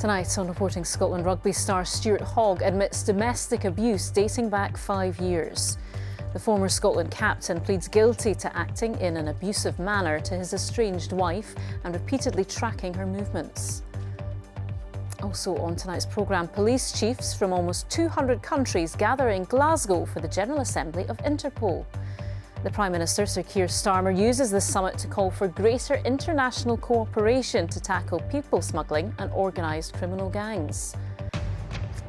Tonight on Reporting Scotland, rugby star Stuart Hogg admits domestic abuse dating back 5 years. The former Scotland captain pleads guilty to acting in an abusive manner to his estranged wife and repeatedly tracking her movements. Also on tonight's programme, police chiefs from almost 200 countries gather in Glasgow for the General Assembly of Interpol. The Prime Minister, Sir Keir Starmer, uses this summit to call for greater international cooperation to tackle people smuggling and organised criminal gangs.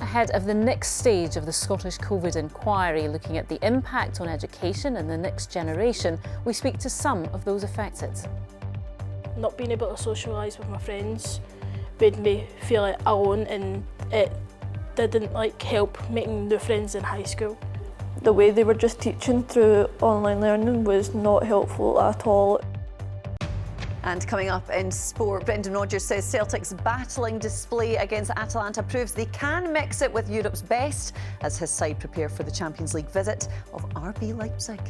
Ahead of the next stage of the Scottish COVID inquiry, looking at the impact on education and the next generation, we speak to some of those affected. Not being able to socialise with my friends made me feel alone, and it didn't help making new friends in high school. The way they were just teaching through online learning was not helpful at all. And coming up in sport, Brendan Rodgers says Celtic's battling display against Atalanta proves they can mix it with Europe's best as his side prepare for the Champions League visit of RB Leipzig.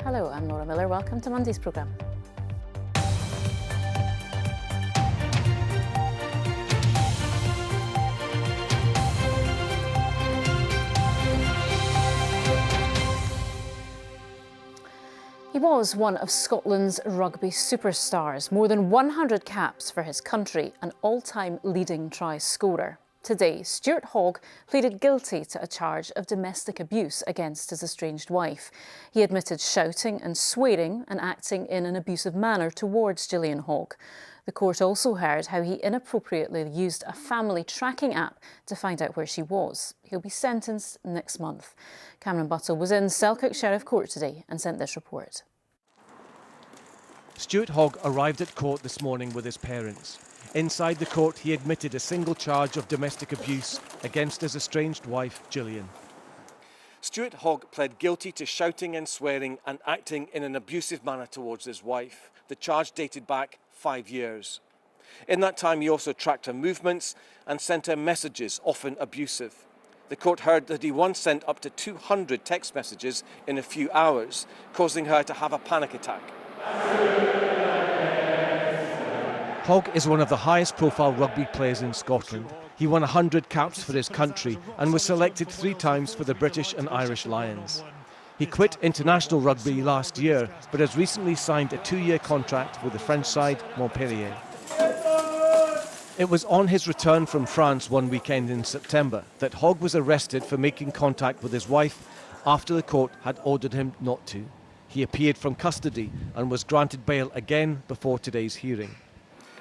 Hello, I'm Laura Miller. Welcome to Monday's programme. He was one of Scotland's rugby superstars, more than 100 caps for his country, an all-time leading try scorer. Today, Stuart Hogg pleaded guilty to a charge of domestic abuse against his estranged wife. He admitted shouting and swearing and acting in an abusive manner towards Gillian Hogg. The court also heard how he inappropriately used a family tracking app to find out where she was. He'll be sentenced next month. Cameron Buttle was in Selkirk Sheriff Court today and sent this report. Stuart Hogg arrived at court this morning with his parents. Inside the court, he admitted a single charge of domestic abuse against his estranged wife, Gillian. Stuart Hogg pled guilty to shouting and swearing and acting in an abusive manner towards his wife. The charge dated back 5 years. In that time, he also tracked her movements and sent her messages, often abusive. The court heard that he once sent up to 200 text messages in a few hours, causing her to have a panic attack. Hogg is one of the highest profile rugby players in Scotland. He won 100 caps for his country and was selected 3 times for the British and Irish Lions. He quit international rugby last year, but has recently signed a 2-year contract with the French side Montpellier. It was on his return from France one weekend in September that Hogg was arrested for making contact with his wife after the court had ordered him not to. He appeared from custody and was granted bail again before today's hearing.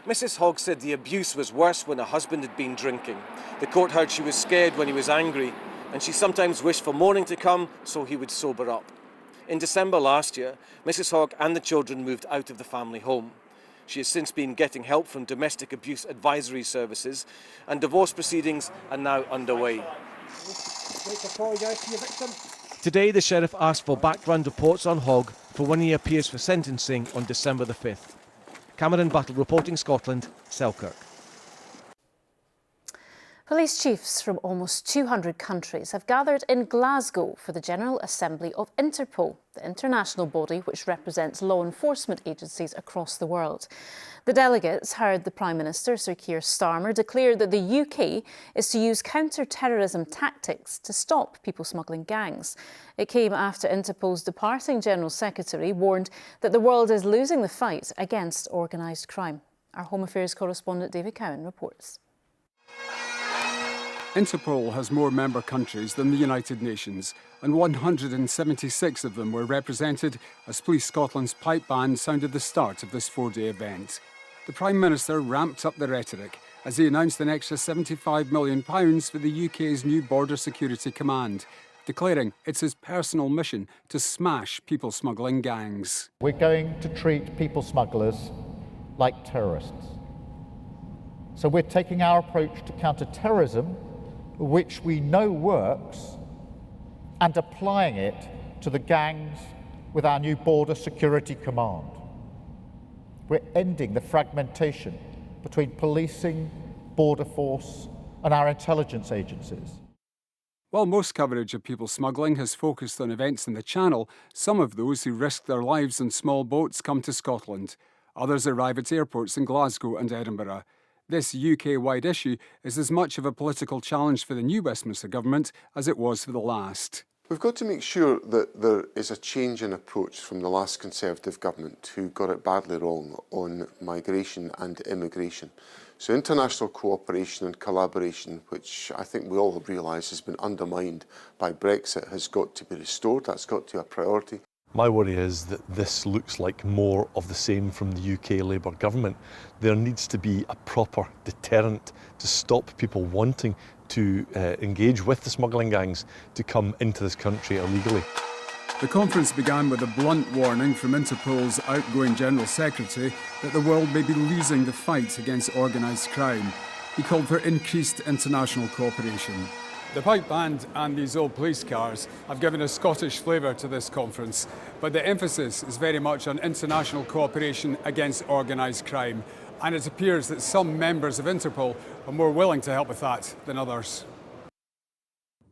Mrs. Hogg said the abuse was worse when her husband had been drinking. The court heard she was scared when he was angry, and she sometimes wished for morning to come so he would sober up. In December last year, Mrs. Hogg and the children moved out of the family home. She has since been getting help from domestic abuse advisory services, and divorce proceedings are now underway. Today, the sheriff asked for background reports on Hogg for when he appears for sentencing on December the 5th. Cameron Buttle, Reporting Scotland, Selkirk. Police chiefs from almost 200 countries have gathered in Glasgow for the General Assembly of Interpol, the international body which represents law enforcement agencies across the world. The delegates heard the Prime Minister, Sir Keir Starmer, declare that the UK is to use counter-terrorism tactics to stop people smuggling gangs. It came after Interpol's departing General Secretary warned that the world is losing the fight against organised crime. Our Home Affairs correspondent David Cowan reports. Interpol has more member countries than the United Nations, and 176 of them were represented as Police Scotland's pipe band sounded the start of this 4-day event. The Prime Minister ramped up the rhetoric as he announced an extra £75 million for the UK's new Border Security Command, declaring it's his personal mission to smash people smuggling gangs. We're going to treat people smugglers like terrorists. So we're taking our approach to counter-terrorism, which we know works, and applying it to the gangs with our new Border Security Command. We're ending the fragmentation between policing, border force, and our intelligence agencies. While most coverage of people smuggling has focused on events in the Channel, some of those who risk their lives on small boats come to Scotland. Others arrive at airports in Glasgow and Edinburgh. This UK-wide issue is as much of a political challenge for the new Westminster government as it was for the last. We've got to make sure that there is a change in approach from the last Conservative government who got it badly wrong on migration and immigration. So international cooperation and collaboration, which I think we all realise has been undermined by Brexit, has got to be restored. That's got to be a priority. My worry is that this looks like more of the same from the UK Labour government. There needs to be a proper deterrent to stop people wanting to engage with the smuggling gangs to come into this country illegally. The conference began with a blunt warning from Interpol's outgoing General Secretary that the world may be losing the fight against organised crime. He called for increased international cooperation. The pipe band and these old police cars have given a Scottish flavour to this conference, but the emphasis is very much on international cooperation against organised crime, and it appears that some members of Interpol are more willing to help with that than others.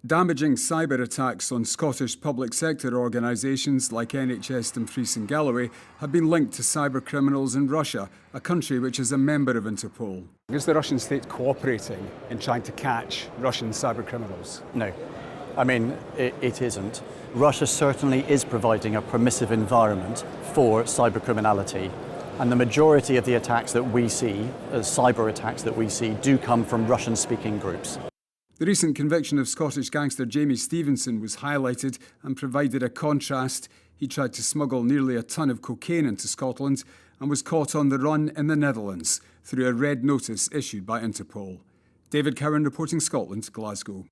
Damaging cyber attacks on Scottish public sector organisations like NHS Dumfries and Galloway have been linked to cyber criminals in Russia, a country which is a member of Interpol. Is the Russian state cooperating in trying to catch Russian cyber criminals? No. I mean, it isn't. Russia certainly is providing a permissive environment for cyber criminality. And the majority of the attacks that we see, cyber attacks that we see, do come from Russian-speaking groups. The recent conviction of Scottish gangster Jamie Stevenson was highlighted and provided a contrast. He tried to smuggle nearly a ton of cocaine into Scotland and was caught on the run in the Netherlands through a red notice issued by Interpol. David Cowan reporting Scotland, Glasgow.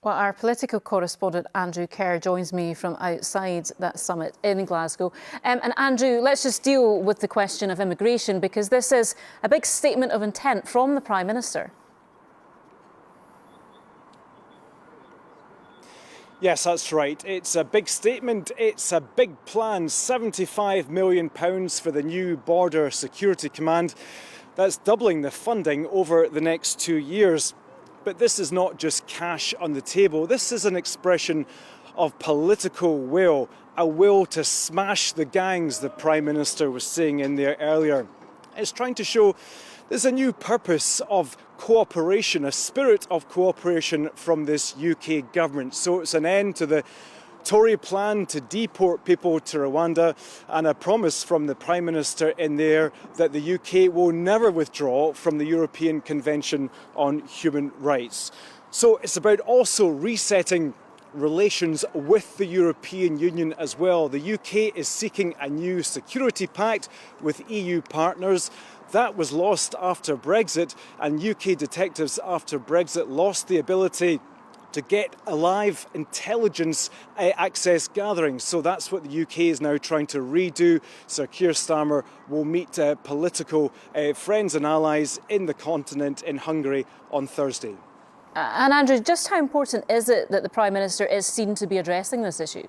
Well, our political correspondent Andrew Kerr joins me from outside that summit in Glasgow. And Andrew, let's just deal with the question of immigration, because this is a big statement of intent from the Prime Minister. Yes, that's right. It's a big statement, it's a big plan. £75 million for the new Border Security Command. That's doubling the funding over the next 2 years. But this is not just cash on the table. This is an expression of political will, a will to smash the gangs the Prime Minister was saying in there earlier. It's trying to show there's a new purpose of cooperation, a spirit of cooperation from this UK government. So it's an end to the Tory plan to deport people to Rwanda, and a promise from the Prime Minister in there that the UK will never withdraw from the European Convention on Human Rights. So it's about also resetting relations with the European Union as well. The UK is seeking a new security pact with EU partners. That was lost after Brexit, and UK detectives after Brexit lost the ability to get live intelligence access gathering. So that's what the UK is now trying to redo. Sir Keir Starmer will meet political friends and allies in the continent in Hungary on Thursday. And Andrew, just how important is it that the Prime Minister is seen to be addressing this issue?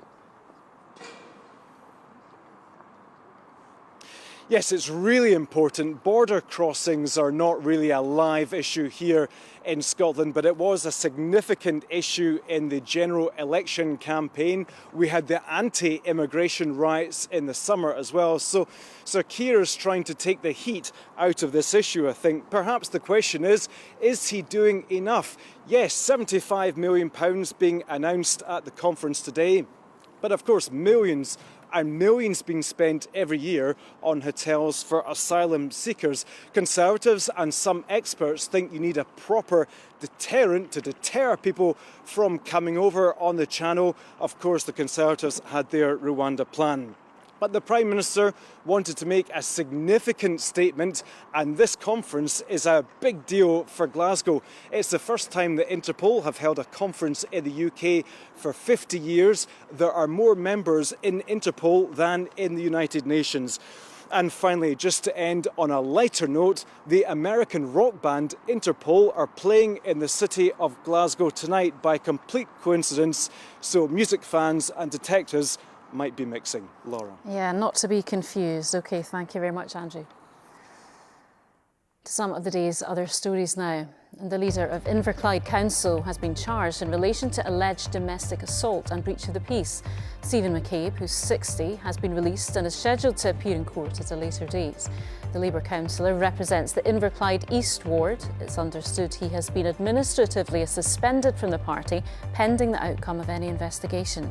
Yes, it's really important. Border crossings are not really a live issue here in Scotland, but it was a significant issue in the general election campaign. We had the anti-immigration riots in the summer as well. So Sir Keir is trying to take the heat out of this issue, I think. Perhaps the question is he doing enough? Yes, £75 million being announced at the conference today. But of course, millions and millions being spent every year on hotels for asylum seekers. Conservatives and some experts think you need a proper deterrent to deter people from coming over on the Channel. Of course, the Conservatives had their Rwanda plan. But the Prime Minister wanted to make a significant statement, and this conference is a big deal for Glasgow. It's the first time that Interpol have held a conference in the UK for 50 years. There are more members in Interpol than in the United Nations. And finally, just to end on a lighter note, the American rock band Interpol are playing in the city of Glasgow tonight by complete coincidence, so music fans and detectives might be mixing. Laura. Yeah, not to be confused. OK, thank you very much, Andrew. To some of the day's other stories now. And the leader of Inverclyde Council has been charged in relation to alleged domestic assault and breach of the peace. Stephen McCabe, who's 60, has been released and is scheduled to appear in court at a later date. The Labour councillor represents the Inverclyde East ward. It's understood he has been administratively suspended from the party pending the outcome of any investigation.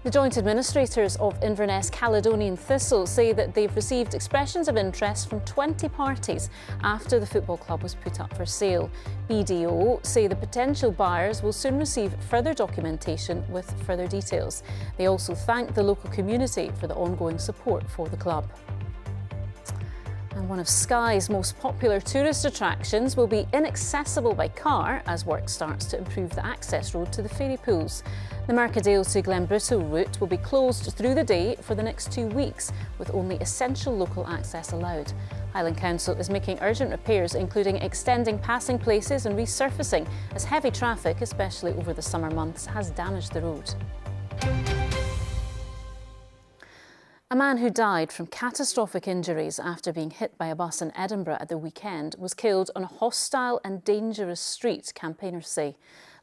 The joint administrators of Inverness Caledonian Thistle say that they've received expressions of interest from 20 parties after the football club was put up for sale. BDO say the potential buyers will soon receive further documentation with further details. They also thank the local community for the ongoing support for the club. And one of Skye's most popular tourist attractions will be inaccessible by car as work starts to improve the access road to the ferry pools. The Mercadale to Glenbrittle route will be closed through the day for the next 2 weeks, with only essential local access allowed. Highland Council is making urgent repairs, including extending passing places and resurfacing, as heavy traffic, especially over the summer months, has damaged the road. A man who died from catastrophic injuries after being hit by a bus in Edinburgh at the weekend was killed on a hostile and dangerous street, campaigners say.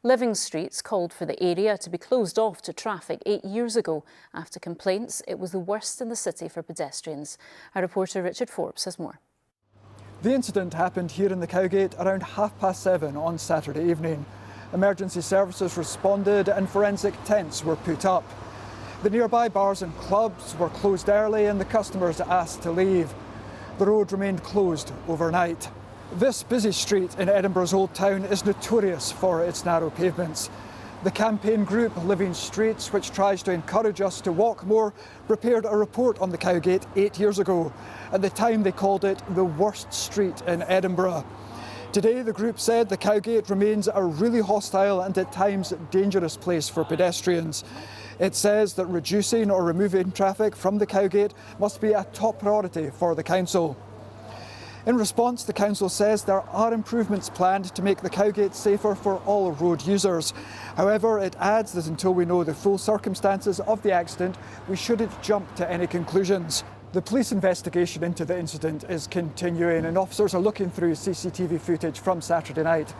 Living Streets called for the area to be closed off to traffic 8 years ago after complaints it was the worst in the city for pedestrians. Our reporter Richard Forbes has more. The incident happened here in the Cowgate around 7:30 on Saturday evening. Emergency services responded and forensic tents were put up. The nearby bars and clubs were closed early and the customers asked to leave. The road remained closed overnight. This busy street in Edinburgh's Old Town is notorious for its narrow pavements. The campaign group Living Streets, which tries to encourage us to walk more, prepared a report on the Cowgate 8 years ago. At the time they called it the worst street in Edinburgh. Today the group said the Cowgate remains a really hostile and at times dangerous place for pedestrians. It says that reducing or removing traffic from the Cowgate must be a top priority for the council. In response, the council says there are improvements planned to make the Cowgate safer for all road users. However, it adds that until we know the full circumstances of the accident, we shouldn't jump to any conclusions. The police investigation into the incident is continuing and officers are looking through CCTV footage from Saturday night.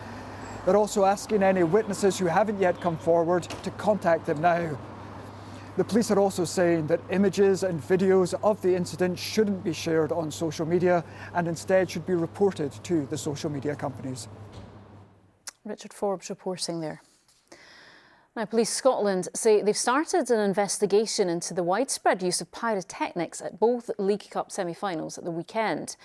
They're also asking any witnesses who haven't yet come forward to contact them now. The police are also saying that images and videos of the incident shouldn't be shared on social media and instead should be reported to the social media companies. Richard Forbes reporting there. Now, Police Scotland say they've started an investigation into the widespread use of pyrotechnics at both League Cup semi-finals at the weekend.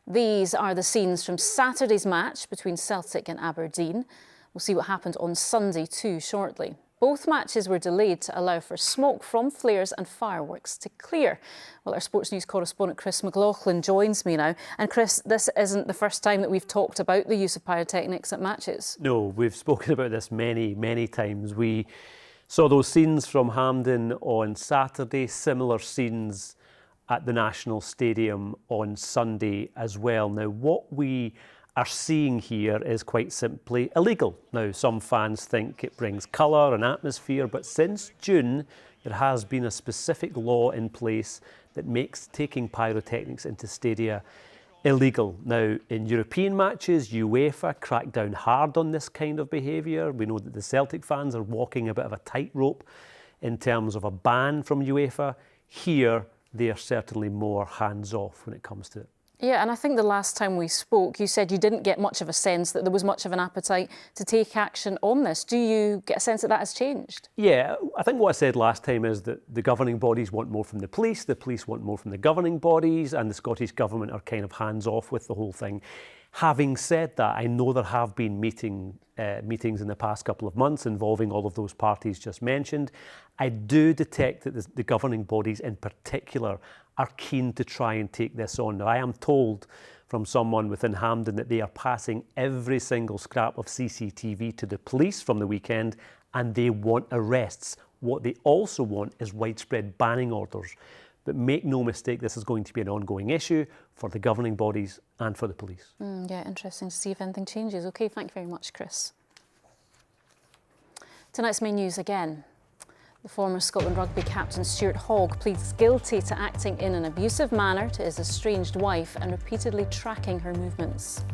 These are the scenes from Saturday's match between Celtic and Aberdeen. We'll see what happened on Sunday too shortly. Both matches were delayed to allow for smoke from flares and fireworks to clear. Well, our sports news correspondent Chris McLaughlin joins me now. And Chris, this isn't the first time that we've talked about the use of pyrotechnics at matches. No, we've spoken about this many times. We saw those scenes from Hampden on Saturday, similar scenes at the National Stadium on Sunday as well. Now, what we are seeing here is quite simply illegal. Now, some fans think it brings colour and atmosphere, but since June, there has been a specific law in place that makes taking pyrotechnics into stadia illegal. Now, in European matches, UEFA cracked down hard on this kind of behaviour. We know that the Celtic fans are walking a bit of a tightrope in terms of a ban from UEFA. Here, they are certainly more hands-off when it comes to it. Yeah, and I think the last time we spoke, you said you didn't get much of a sense that there was much of an appetite to take action on this. Do you get a sense that that has changed? Yeah, I think what I said last time is that the governing bodies want more from the police want more from the governing bodies, and the Scottish Government are kind of hands-off with the whole thing. Having said that, I know there have been meetings in the past couple of months involving all of those parties just mentioned. I do detect that the governing bodies in particular are keen to try and take this on. Now, I am told from someone within Hampden that they are passing every single scrap of CCTV to the police from the weekend, and they want arrests. What they also want is widespread banning orders. But make no mistake, this is going to be an ongoing issue for the governing bodies and for the police. Yeah, interesting to see if anything changes. OK, thank you very much, Chris. Tonight's main news again. The former Scotland rugby captain Stuart Hogg pleads guilty to acting in an abusive manner to his estranged wife and repeatedly tracking her movements.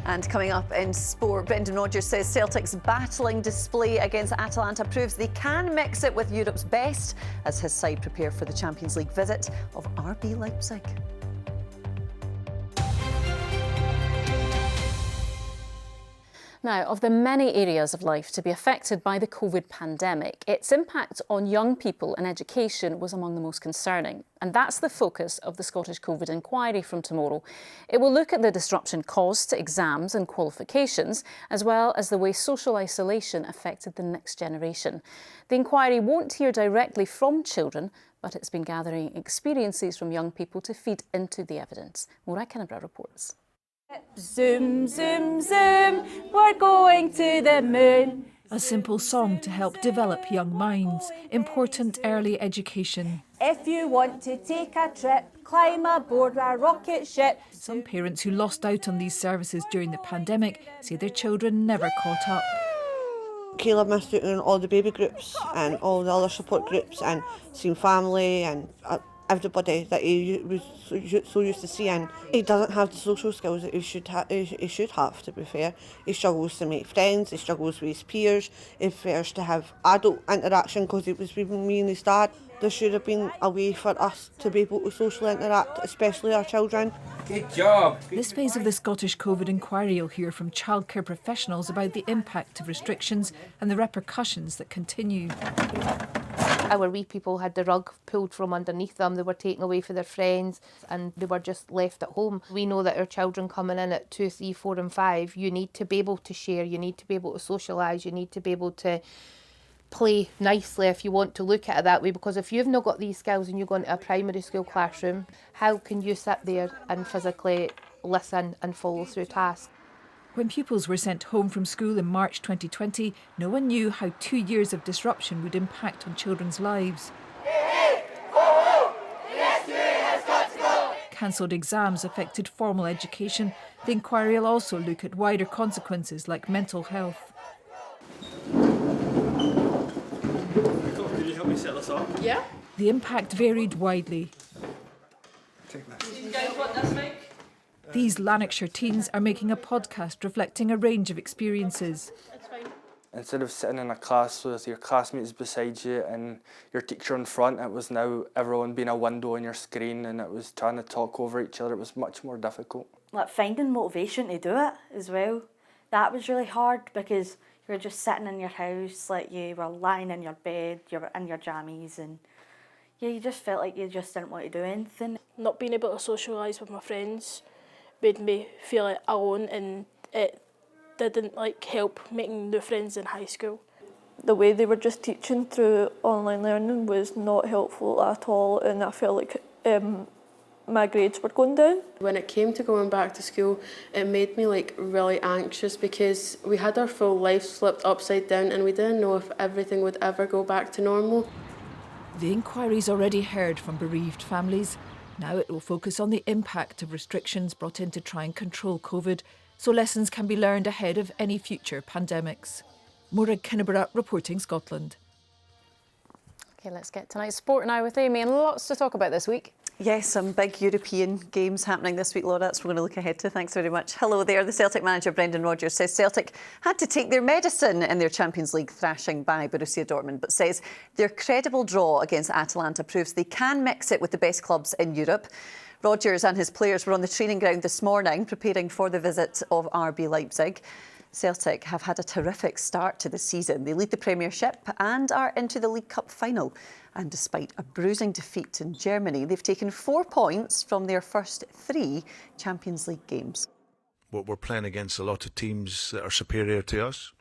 And coming up in sport, Brendan Rodgers says Celtic's battling display against Atalanta proves they can mix it with Europe's best as his side prepare for the Champions League visit of RB Leipzig. Now, of the many areas of life to be affected by the COVID pandemic, its impact on young people and education was among the most concerning. And that's the focus of the Scottish COVID inquiry from tomorrow. It will look at the disruption caused to exams and qualifications, as well as the way social isolation affected the next generation. The inquiry won't hear directly from children, but it's been gathering experiences from young people to feed into the evidence. Maura Edinburgh reports. Zoom, zoom, zoom, we're going to the moon. A simple song to help develop young minds. Important early education. If you want to take a trip, climb aboard a rocket ship. Some parents who lost out on these services during the pandemic say their children never caught up. Caleb missed out on all the baby groups and all the other support groups and seeing family and everybody that he was so used to seeing. He doesn't have the social skills that he should have, to be fair. He struggles to make friends, he struggles with his peers, he prefers to have adult interaction because it was with me and his dad. There should have been a way for us to be able to socially interact, especially our children. Good job. This phase of the Scottish COVID inquiry will hear from childcare professionals about the impact of restrictions and the repercussions that continue. Our wee people had the rug pulled from underneath them, they were taken away for their friends and they were just left at home. We know that our children coming in at 2, 3, 4 and 5, you need to be able to share, you need to be able to socialise, you need to be able to play nicely if you want to look at it that way, because if you've not got these skills and you go into a primary school classroom, how can you sit there and physically listen and follow through tasks? When pupils were sent home from school in March 2020, no one knew how 2 years of disruption would impact on children's lives. Cancelled exams affected formal education. The inquiry will also look at wider consequences like mental health. Can you help me set this up? Yeah. The impact varied widely. Take this. Do you guys want this mic? These Lanarkshire teens are making a podcast reflecting a range of experiences. Instead of sitting in a class with your classmates beside you and your teacher in front, it was now everyone being a window on your screen and it was trying to talk over each other. It was much more difficult. Like finding motivation to do it as well. That was really hard because you were just sitting in your house, like you were lying in your bed, you were in your jammies and yeah, you just felt like you just didn't want to do anything. Not being able to socialise with my friends made me feel like alone and it didn't help making new friends in high school. The way they were just teaching through online learning was not helpful at all and I felt like my grades were going down. When it came to going back to school, it made me really anxious because we had our full lives flipped upside down and we didn't know if everything would ever go back to normal. The inquiry's already heard from bereaved families. Now it will focus on the impact of restrictions brought in to try and control COVID, so lessons can be learned ahead of any future pandemics. Maura Edinburgh reporting Scotland. OK, let's get tonight's sport now with Amy, and lots to talk about this week. Yes, some big European games happening this week, Laura. That's what we're going to look ahead to. Thanks very much. Hello there. The Celtic manager, Brendan Rodgers, says Celtic had to take their medicine in their Champions League thrashing by Borussia Dortmund, but says their credible draw against Atalanta proves they can mix it with the best clubs in Europe. Rodgers and his players were on the training ground this morning preparing for the visit of RB Leipzig. Celtic have had a terrific start to the season. They lead the Premiership and are into the League Cup final. And despite a bruising defeat in Germany, they've taken 4 points from their first 3 Champions League games. We're playing against a lot of teams that are superior to us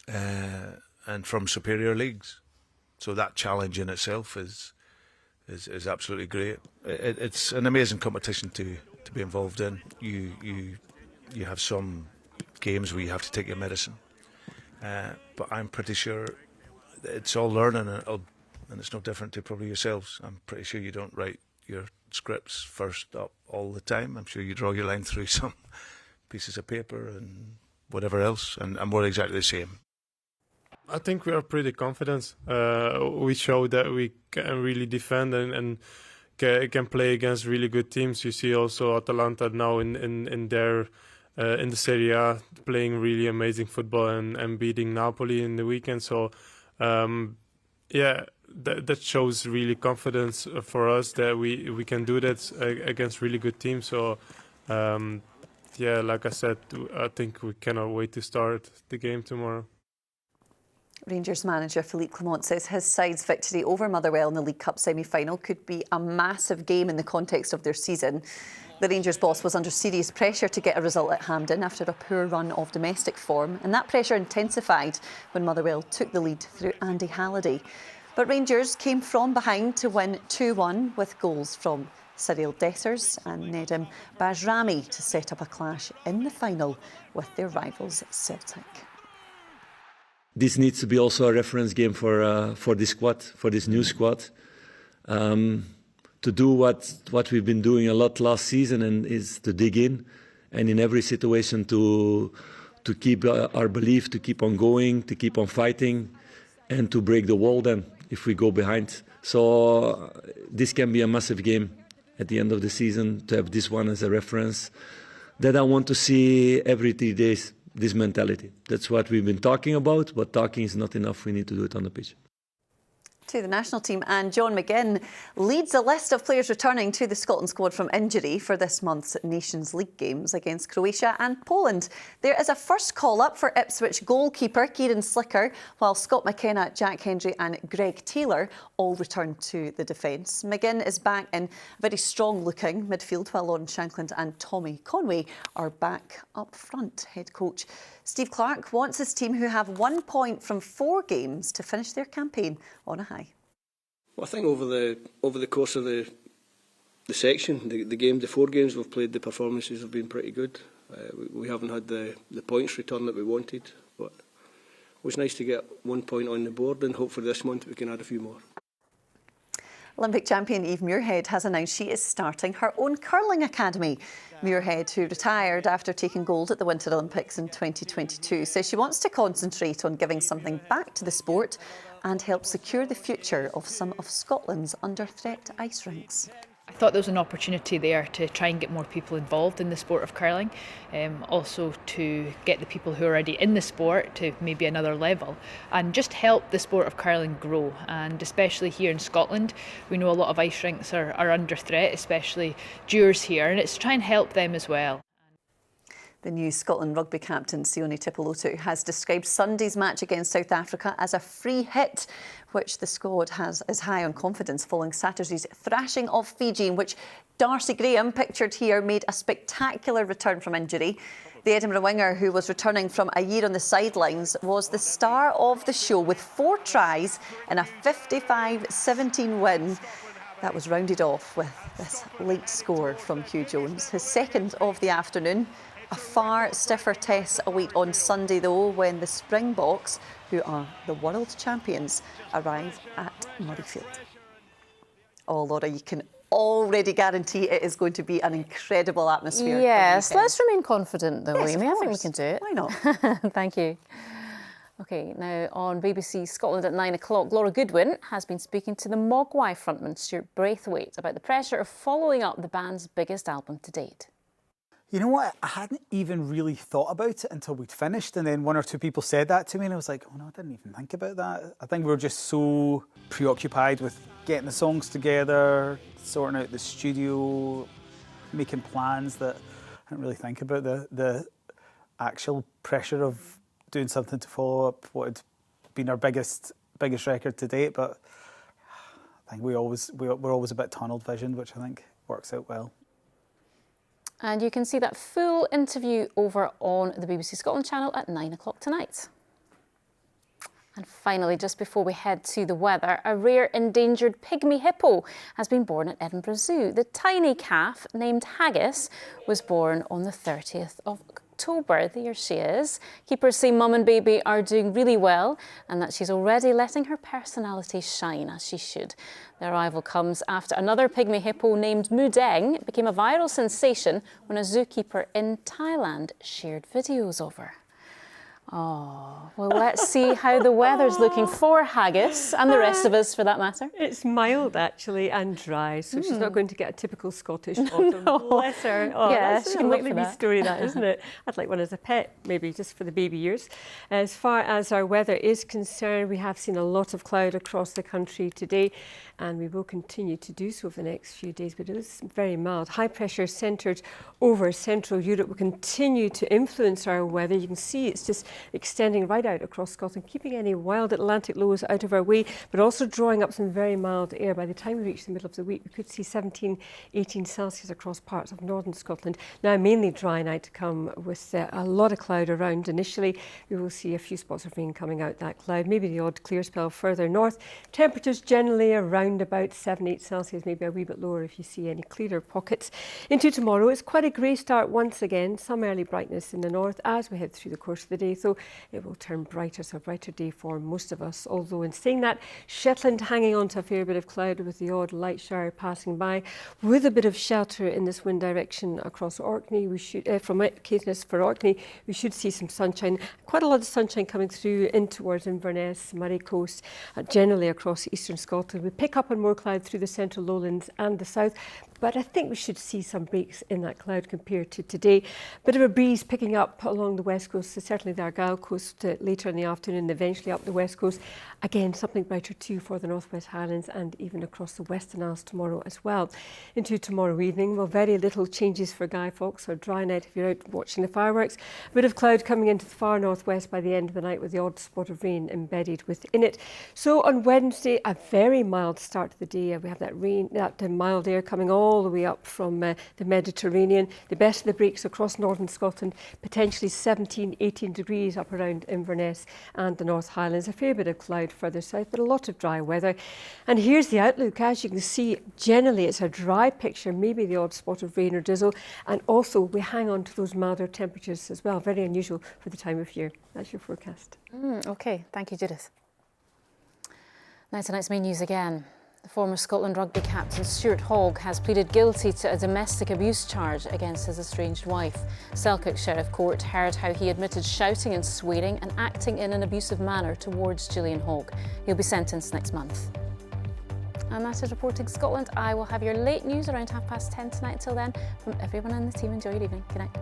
and from superior leagues. So that challenge in itself is absolutely great. It's an amazing competition to be involved in. You have some games where you have to take your medicine, but I'm pretty sure it's all learning and it's no different to probably yourselves. I'm pretty sure you don't write your scripts first up all the time. I'm sure you draw your line through some pieces of paper and whatever else, and we're exactly the same. I think we are pretty confident. We show that we can really defend and can play against really good teams. You see also Atalanta now in their in the Serie A, playing really amazing football and beating Napoli in the weekend. So, yeah, that shows really confidence for us that we can do that against really good teams. So, yeah, like I said, I think we cannot wait to start the game tomorrow. Rangers manager Philippe Clement says his side's victory over Motherwell in the League Cup semi-final could be a massive game in the context of their season. The Rangers boss was under serious pressure to get a result at Hampden after a poor run of domestic form, and that pressure intensified when Motherwell took the lead through Andy Halliday. But Rangers came from behind to win 2-1 with goals from Cyril Dessers and Nedim Bajrami to set up a clash in the final with their rivals Celtic. This needs to be also a reference game for this squad, for this new squad, to do what we've been doing a lot last season, and is to dig in, and in every situation to keep our belief, to keep on going, to keep on fighting, and to break the wall then if we go behind. So this can be a massive game at the end of the season, to have this one as a reference that I want to see every 3 days. This mentality. That's what we've been talking about, but talking is not enough. We need to do it on the pitch. To the national team, and John McGinn leads a list of players returning to the Scotland squad from injury for this month's Nations League games against Croatia and Poland. There is a first call-up for Ipswich goalkeeper Kieran Slicker, while Scott McKenna, Jack Hendry and Greg Taylor all return to the defence. McGinn is back in very strong-looking midfield, while Lauren Shankland and Tommy Conway are back up front. Head coach Steve Clarke wants his team, who have 1 point from 4 games, to finish their campaign on a high. Well, I think over the course of the section, the 4 games we've played, the performances have been pretty good. We haven't had the points return that we wanted, but it was nice to get 1 point on the board, and hopefully this month we can add a few more. Olympic champion Eve Muirhead has announced she is starting her own curling academy. Muirhead, who retired after taking gold at the Winter Olympics in 2022, says she wants to concentrate on giving something back to the sport and help secure the future of some of Scotland's under-threat ice rinks. I thought there was an opportunity there to try and get more people involved in the sport of curling, also to get the people who are already in the sport to maybe another level, and just help the sport of curling grow. And especially here in Scotland, we know a lot of ice rinks are under threat, especially Dewars here, and it's to try and help them as well. The new Scotland rugby captain, Sione Tipolotu, has described Sunday's match against South Africa as a free hit, which the squad is high on confidence following Saturday's thrashing of Fiji, in which Darcy Graham, pictured here, made a spectacular return from injury. The Edinburgh winger, who was returning from a year on the sidelines, was the star of the show with 4 tries in a 55-17 win. That was rounded off with this late score from Hugh Jones, his second of the afternoon. A far stiffer test await on Sunday, though, when the Springboks, who are the world champions, arrive at Murrayfield. Oh, Laura, you can already guarantee it is going to be an incredible atmosphere. Yes, let's remain confident, though, Yes, Amy. I think we can do it. Why not? Thank you. OK, now on BBC Scotland at 9 o'clock, Laura Goodwin has been speaking to the Mogwai frontman Stuart Braithwaite about the pressure of following up the band's biggest album to date. You know what? I hadn't even really thought about it until we'd finished, and then 1 or 2 people said that to me, and I was like, oh no, I didn't even think about that. I think we were just so preoccupied with getting the songs together, sorting out the studio, making plans, that I didn't really think about the actual pressure of doing something to follow up what had been our biggest record to date. But I think we're always a bit tunnel visioned, which I think works out well. And you can see that full interview over on the BBC Scotland channel at 9 o'clock tonight. And finally, just before we head to the weather, a rare endangered pygmy hippo has been born at Edinburgh Zoo. The tiny calf, named Haggis, was born on the 30th of October. There she is. Keepers say mum and baby are doing really well and that she's already letting her personality shine, as she should. The arrival comes after another pygmy hippo named Mudeng became a viral sensation when a zookeeper in Thailand shared videos of her. Oh, well, let's see how the weather's looking for Haggis and the rest of us, for that matter. It's mild, actually, and dry, so she's not going to get a typical Scottish autumn. No. Bless her. Oh, Yeah, that's she a can wait lovely for wee that. story, that, isn't it? I'd like one as a pet, maybe, just for the baby years. As far as our weather is concerned, we have seen a lot of cloud across the country today, and we will continue to do so for the next few days, but it is very mild. High pressure centred over Central Europe will continue to influence our weather. You can see it's just extending right out across Scotland, keeping any wild Atlantic lows out of our way, but also drawing up some very mild air. By the time we reach the middle of the week, we could see 17, 18 Celsius across parts of northern Scotland. Now, mainly dry night to come with a lot of cloud around. Initially, we will see a few spots of rain coming out that cloud, maybe the odd clear spell further north. Temperatures generally around about 7, 8 Celsius, maybe a wee bit lower if you see any clearer pockets. Into tomorrow, it's quite a grey start once again, some early brightness in the north as we head through the course of the day, so it will turn brighter, so a brighter day for most of us. Although in saying that, Shetland hanging on to a fair bit of cloud with the odd light shower passing by, with a bit of shelter in this wind direction across Orkney. We should, from Caithness for Orkney, we should see some sunshine, quite a lot of sunshine coming through in towards Inverness, Murray Coast, generally across eastern Scotland. We pick up on more cloud through the central lowlands and the south, but I think we should see some breaks in that cloud compared to today. Bit of a breeze picking up along the west coast, so certainly the Argyll coast later in the afternoon and eventually up the west coast. Again, something brighter too for the Northwest Highlands and even across the Western Isles tomorrow as well. Into tomorrow evening, well, very little changes for Guy Fawkes or dry night if you're out watching the fireworks. A bit of cloud coming into the far northwest by the end of the night with the odd spot of rain embedded within it. So on Wednesday, a very mild start to the day. We have that rain, that mild air coming all the way up from the Mediterranean. The best of the breaks across northern Scotland, potentially 17, 18 degrees up around Inverness and the North Highlands. A fair bit of cloud further south, but a lot of dry weather. And here's the outlook. As you can see, generally it's a dry picture, maybe the odd spot of rain or drizzle. And also we hang on to those milder temperatures as well. Very unusual for the time of year. That's your forecast. OK, thank you, Judith. Now tonight's main news again. The former Scotland rugby captain Stuart Hogg has pleaded guilty to a domestic abuse charge against his estranged wife. Selkirk Sheriff Court heard how he admitted shouting and swearing and acting in an abusive manner towards Gillian Hogg. He'll be sentenced next month. And that is Reporting Scotland. I will have your late news around 10:30 tonight. Until then, from everyone on the team, enjoy your evening. Good night.